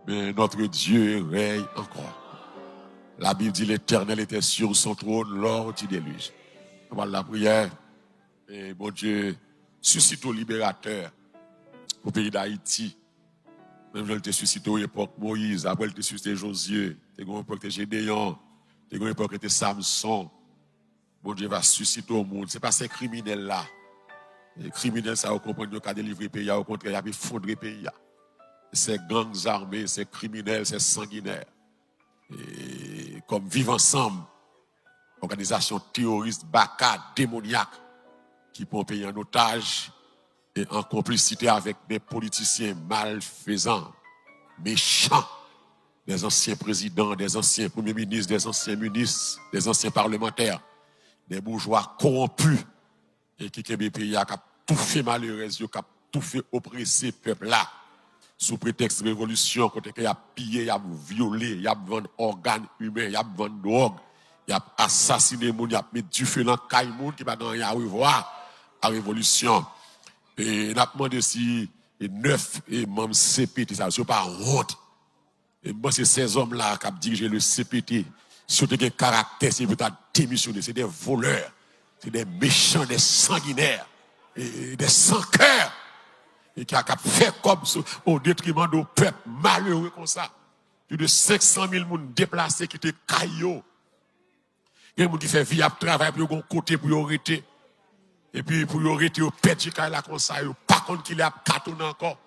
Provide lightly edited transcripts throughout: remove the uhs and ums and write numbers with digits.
mais notre Dieu règne encore. La Bible dit l'Éternel était sur son trône lors du déluge. Voilà la prière. Et bon Dieu, suscite au libérateur au pays d'Haïti. Même je te suscite à l'époque Moïse, après il te suscite Josué, tu as l'époque Gédéon, tu as l'époque Samson. Bon Dieu va susciter au monde. Ce n'est pas ces criminels-là. Les criminels, ça va comprendre qu'à délivrer le pays, au contraire, il y a fondre le pays. Ces gangs armés, ces criminels, ces sanguinaires. Et comme vivent ensemble, organisation terroriste, baka, démoniaque, qui prend le pays en otage et en complicité avec des politiciens malfaisants, méchants, des anciens présidents, des anciens premiers ministres, des anciens ministres, des anciens parlementaires, des bourgeois corrompus, et qui ont pays a tout fait malheureux, qui a tout fait oppresser le peuple là, sous prétexte de révolution, quand il a pillé, il a violé, il a vendu organes humains, il a vendu drogue, il a assassiné les gens, il a mis du feu dans le caille qui va dans la revoir à la révolution. Et il a demandé si 9 membres CPT, ça ne pas honte. Et moi, c'est ces hommes-là qui ont dirigé le CPT. Surtout des caractères, c'est pour démissionner. C'est des voleurs, c'est des méchants, des sanguinaires, et des sans-cœurs. Et qui a fait comme ça, au détriment de peuple malheureux comme ça. Plus de 500 000 personnes déplacées qui étaient caillots. Il y a des gens qui font vie à travail pour un côté pour y arrêter. Et puis pour y arrêter, ils perdent là comme ça. Ils pas contre qu'il y a carton encore.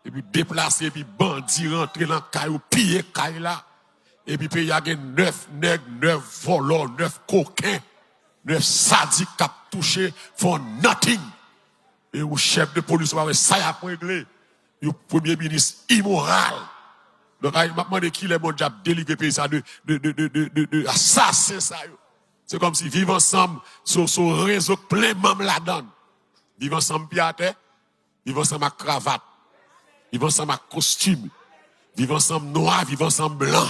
Et puis déplacer, et puis bandits rentrer dans le caillou, piller caillou là. Et puis il y a 9 nègres, 9 voleurs, 9 coquins, 9 sadiques qui ont touché, font nothing. Et le chef de police, ça y a réglé. Le premier ministre immoral. Donc, il m'a demandé qui les gens qui ont délivré le pays de assassins. C'est comme si vivent ensemble sur un réseau plein de membres là-dedans. Vivent ensemble pied à terre, vivent ensemble à cravate, vivent ensemble à costume, vivent ensemble noir, vivent ensemble blanc.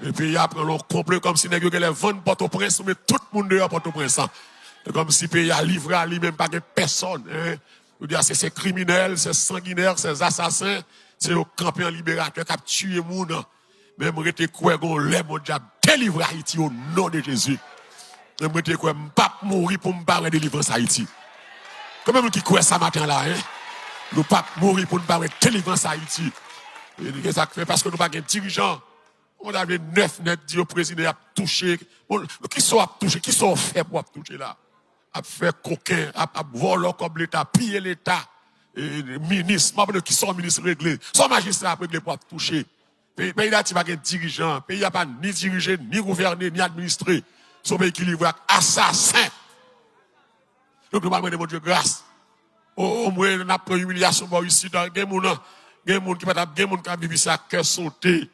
Et puis après, on complet comme si les gens vendent Port-au-Prince, mais tout le monde dehors Port-au-Prince. C'est comme si le pays a livré à lui-même pas de personne. Hein. C'est ces criminels, ces sanguinaires, ces assassins, c'est le campion libérateur qui a tué les gens. Même si je crois qu'on l'a délivré Haïti au nom de Jésus. Même si je crois que je ne pas mourir pour me parler de délivrance Haïti. Comment est-ce qui croit ça matin là? Hein? Nous ne pas mourir pour nous parler de délivrance Haïti. Et ça fait parce que nous n'avons pas de dirigeants. On a 9 nets dit au président a touché. Qui sont touchés? Qui sont faits pour toucher là? A fait coquin, a volé comme l'État, piller l'État, ministre, qui sont ministres réglés, sont magistrats réglés pour toucher. Le pays là, il n'y a pas de dirigeant, le pays n'a pas ni dirigé, ni gouverné, ni administré. Son pays qui livre assassin. Donc nous allons demander mon Dieu grâce. Au moins, on a pris humiliation ici, dans des gens qui ont vécu ça, cœur sauté.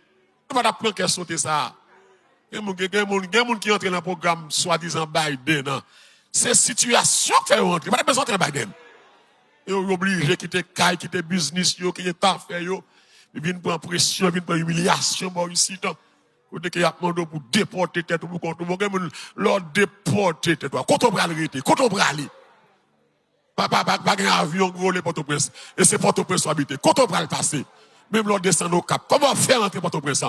On va prendre cœur sauté ça. Des gens qui entrent dans le programme, soi-disant Biden. C'est situation qui fait rentrer. Pas besoin de Biden. Et on est obligé de quitter Kai, quitter business, quitter parfait. Ils viennent prendre pression, ils viennent prendre humiliation ici. Quand il y a demandé pour déporter tête, pour contre leur déporter tête. Quand on va arrêter, quand on va aller. Pas un avion volé Port-au-Prince. Et c'est Port-au-Prince habité. Quand on va le passer, même leur descendre au cap. Comment faire rentrer Port-au-Prince?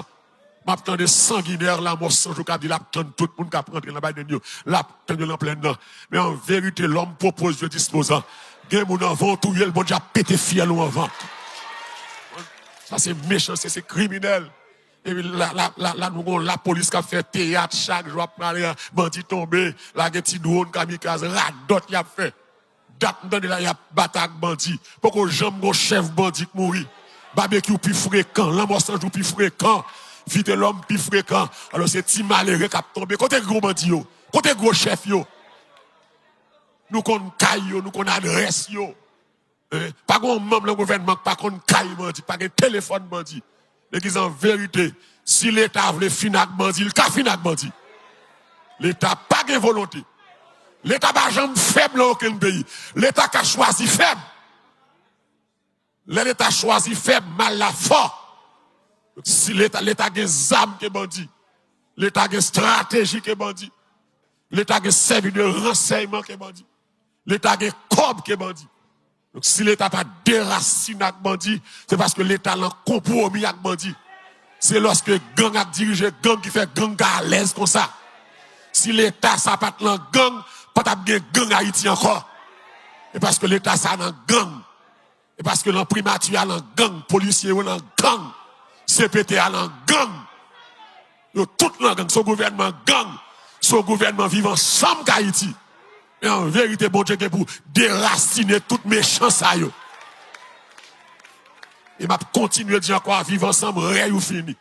M'attend des sanguinaires là, moi, sans jour, dit l'attend tout le monde qui a pris dans la Biden, l'attend en plein dedans. Mais en vérité, l'homme propose, Dieu disposant. Gen moun en vent, tout le monde a pété fiel ou en vent. Ça, c'est méchant, c'est criminel. Et puis la police qui a fait théâtre chaque jour, après, bandit tombé, la petit drone, kamikaze, radot, y a fait. Date, il y a bataille bandit. Pourquoi j'aime chef bandit mourir? Barbecue plus fréquent, l'amorçage plus fréquent. Vite l'homme plus fréquent. Alors c'est petit malheureux qui a tombé. Côté gros bandit yo, côté gros chef yo. Nous connaissons caille yo, nous connaissons adresse yo. Pas qu'on membre le gouvernement, pas qu'on caille bandit, pas qu'on téléphone bandit. Mais qu'ils en vérité, si l'État veut finir bandit, il ka finir bandit. L'État pas de volonté. L'État pas jamais faible dans aucun pays. L'État qui a choisi faible. L'État choisi faible, mal la fort. Si l'État a des armes qui est bandit, l'État a des stratégies qui est bandit, l'État a des services de renseignement qui est bandit, l'État a des corps qui est bandit, Donc si l'État pas déraciné avec bandit, c'est parce que l'État l'a compromis avec bandit. C'est lorsque gang a dirigé gang qui fait gang à l'aise comme ça. Si l'État ça pas dans gang, pas t'a bien gang Haïti encore. Et parce que l'État ça dans gang. Et parce que dans primature a dans gang, policier dans gang, CPT a dans gang. Yo tout dans gang, son gouvernement gang, son gouvernement vivant ensemble Haïti. Et en vérité, bon Dieu, pour déraciner toute méchance à yo. Et m'a continué à dire encore vivre ensemble, rien ou fini.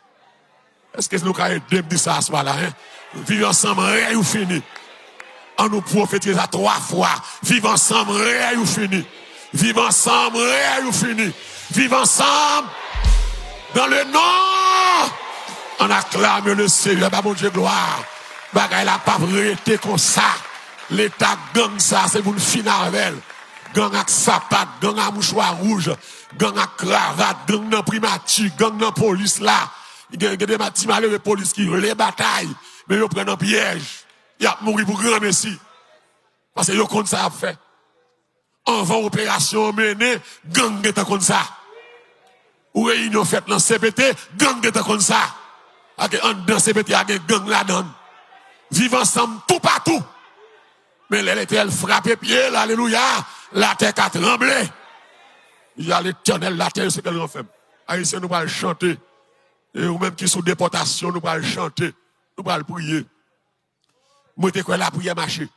Est-ce que nous avons dit ça à ce moment-là, hein? Vivre ensemble, rien ou fini. On nous prophétise à 3 fois. Vivre ensemble, rien ou fini. Vivre ensemble, rien ou fini. Vivre ensemble, dans le nom. On acclame le Seigneur, bah mon Dieu, gloire. Bagay la pas été comme ça. L'État gang ça, c'est pour une finale. Gang avec sapat, gang à mouchoir rouge, gang à cravate, gang dans primature, gang dans police là. Il y a des petits malheureux police qui les batailles, mais ils prennent un piège. Ils ont mouru pour grand messie. Parce que ils ont ça à faire. Avant opération menée, gang est comme ça. Ou réunion faite dans CPT, gang est comme ça. Dans CPT, il y a gang là-dedans. Vivent ensemble tout partout. Mais l'Éternel frappe pied, alléluia, la terre a tremblé. Il y a l'Éternel, la terre, c'est qu'elle refait. Haïtiens, nous allons chanter. Et ou même qui sont déportation, nous allons chanter. Nous allons prier. Moi, je quoi la prière marcher.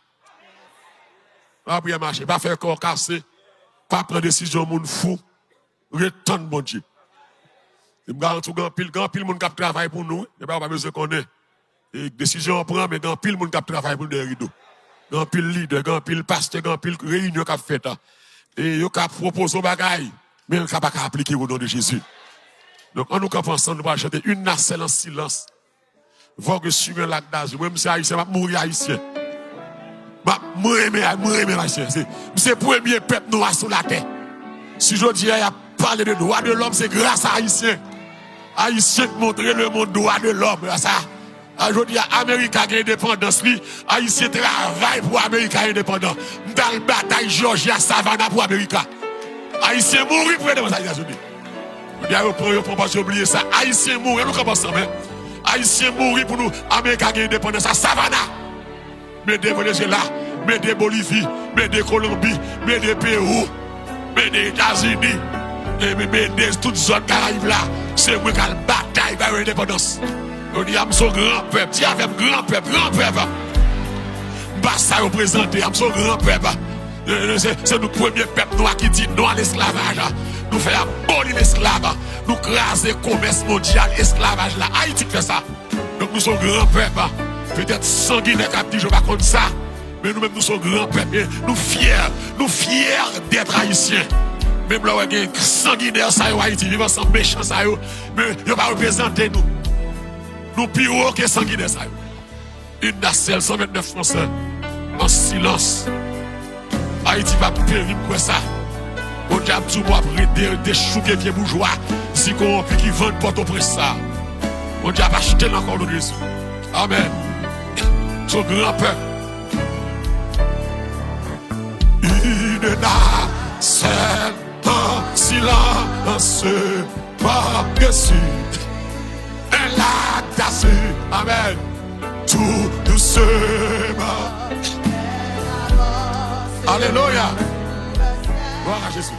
La prière marcher. Pas faire corps cassé. Pas prendre décision, moun fou. Retourne, mon Dieu. Il me garantit grand pile, moun qui travaille pour nous. Il n'y a pas besoin qu'on ait. Et décision on prend, mais grand pile, moun qui travaille pour des rideaux. Grand pile leader, grand pile pasteur, grand pile réunion qu'a fait. Et yo qu'a proposé au bagaille, mais on pas appliquer au nom de Jésus. Donc on nous campe ensemble, nous allons chanter une nacelle en silence. Vogue sur un lac d'Azur. Moi, je haïtien, je mourir haïtien. Mourir haïtien. C'est le premier peuple noir sur la terre. Si je dis, il y a parlé de droit de l'homme, c'est grâce à haïtien. Haïtien montrer le monde droit de l'homme. Ça. Aujourd'hui, l'Amérique a indépendance. Haïtien travaille pour l'Amérique indépendant. Dans la bataille Georgia Savannah pour l'Amérique. Haïtien mourir pour l'indépendance des États-Unis. Il y a pas oublier ça. Haïtien mourir, nous commençons ensemble. Haïtien mourir pour nous. L'Amérique a indépendance à Savannah. Mais des Venezuela, mais des Bolivie, mais des Colombie, mais des Pérou, mais des États-Unis, mais des toutes zones Caraïbes là. C'est moi qui ai la bataille pour l'indépendance. On dit, je suis grand peuple. Dis avec grand peuple. Basta représenté, je suis grand peuple. C'est le premier peuple noir qui dit non à l'esclavage. Nous faisons abolir l'esclavage. Nous craser le commerce mondial, l'esclavage là. Haïti fait ça. Donc nous sommes grand peuple. Peut-être sanguinaire qui a dit je ne vais pas contre ça. Mais nous-mêmes nous sommes grand peuple. Nous fiers d'être haïtiens. Même là où il y a sanguinaire, ça y Haïti, vivant sans méchant, ça y mais il ne va pas représenter nous. Nous pires que sanguinaire ça. Une nacelle 129 Français en silence. Haïti va périr pour ça. On dit à tout moi des chouquets vieux bourgeois, si corrompus qui vendent Port-au-Prince ça. On dit à pas acheter encore de Jésus. Amen. Son grand peuple. Une nacelle en silence par-dessus. Un lac d'azur. Amen. Tout doucement. Alléluia. Gloire à Jésus.